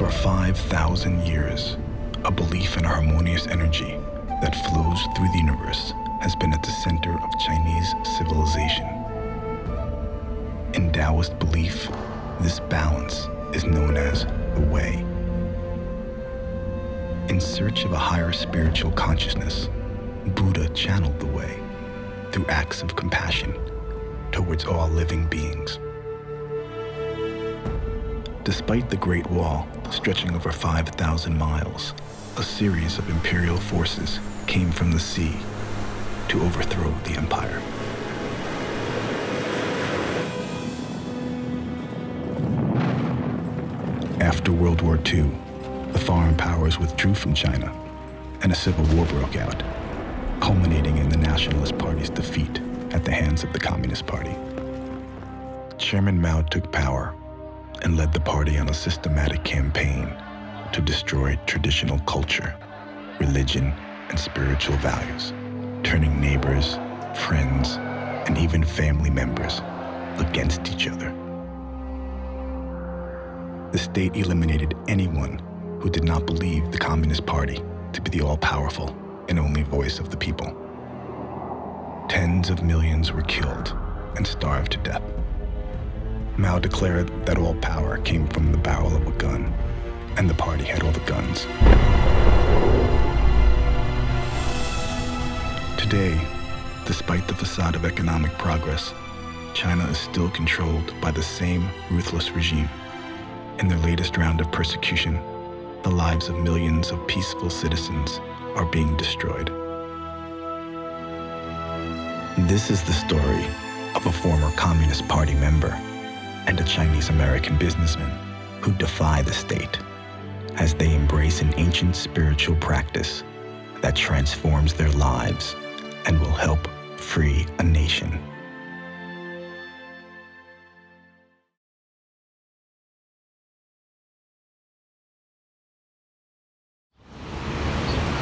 For 5,000 years, a belief in a harmonious energy that flows through the universe has been at the center of Chinese civilization. In Taoist belief, this balance is known as the Way. In search of a higher spiritual consciousness, Buddha channeled the Way through acts of compassion towards all living beings. Despite the Great Wall stretching over 5,000 miles, a series of imperial forces came from the sea to overthrow the empire. After World War II, the foreign powers withdrew from China, and a civil war broke out, culminating in the Nationalist Party's defeat at the hands of the Communist Party. Chairman Mao took power and led the party on a systematic campaign to destroy traditional culture, religion, and spiritual values, turning neighbors, friends, and even family members against each other. The state eliminated anyone who did not believe the Communist Party to be the all-powerful and only voice of the people. Tens of millions were killed and starved to death. Mao declared that all power came from the barrel of a gun, and the party had all the guns. Today, despite the facade of economic progress, China is still controlled by the same ruthless regime. In their latest round of persecution, the lives of millions of peaceful citizens are being destroyed. This is the story of a former Communist Party member and a Chinese-American businessman who defy the state as they embrace an ancient spiritual practice that transforms their lives and will help free a nation.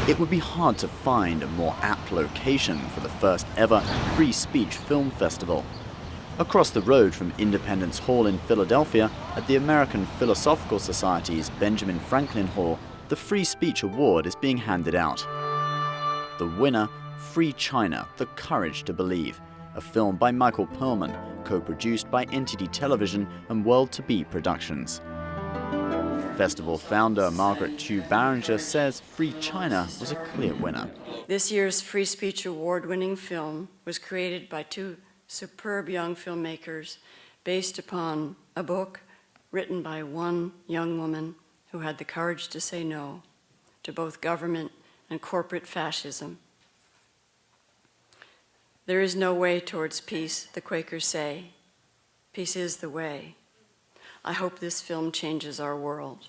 It would be hard to find a more apt location for the first ever free speech film festival. Across the road from Independence Hall in Philadelphia, at the American Philosophical Society's Benjamin Franklin Hall, the Free Speech Award is being handed out. The winner, Free China, The Courage to Believe, a film by Michael Perlman, co-produced by NTD Television and World to Be Productions. Festival founder Margaret Chu Barringer says Free China was a clear winner. This year's Free Speech Award-winning film was created by two superb young filmmakers based upon a book written by one young woman who had the courage to say no to both government and corporate fascism. There is no way towards peace, the Quakers say. Peace is the way. I hope this film changes our world.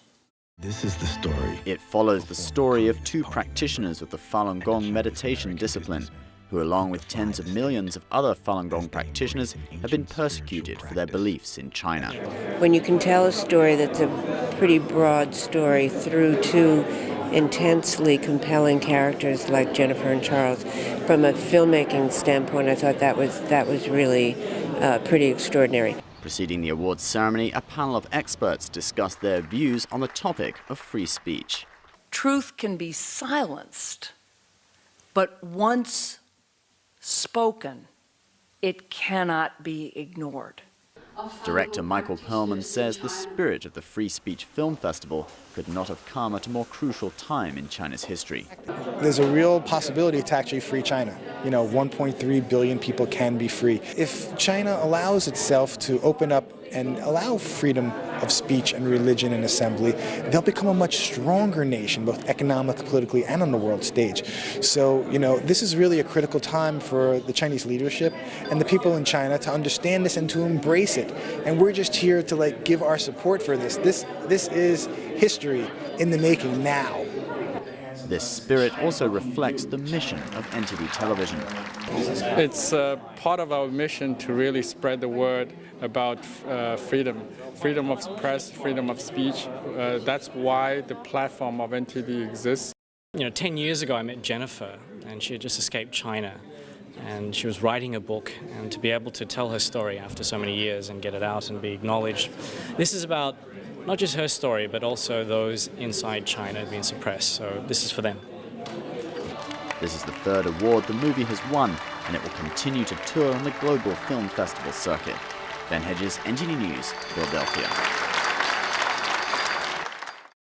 This is the story. It follows the story of two practitioners of the Falun Gong meditation discipline, who along with tens of millions of other Falun Gong practitioners have been persecuted for their beliefs in China. When you can tell a story that's a pretty broad story through two intensely compelling characters like Jennifer and Charles, from a filmmaking standpoint, I thought that was really pretty extraordinary. Preceding the awards ceremony, a panel of experts discussed their views on the topic of free speech. Truth can be silenced, but once spoken, it cannot be ignored. Director Michael Perlman says the spirit of the Free Speech Film Festival could not have come at a more crucial time in China's history. There's a real possibility to actually free China. 1.3 billion people can be free. If China allows itself to open up and allow freedom of speech and religion and assembly, they'll become a much stronger nation, both economically, politically, and on the world stage. So, this is really a critical time for the Chinese leadership and the people in China to understand this and to embrace it. And we're just here to give our support for this. This is history in the making now. This spirit also reflects the mission of NTD Television. It's part of our mission to really spread the word about freedom of press, freedom of speech. That's why the platform of NTD exists. 10 years ago I met Jennifer, and she had just escaped China, and she was writing a book, and to be able to tell her story after so many years and get it out and be acknowledged. This is about not just her story, but also those inside China being suppressed. So this is for them. This is the third award the movie has won, and it will continue to tour on the global film festival circuit. Ben Hedges, NTD News, Philadelphia.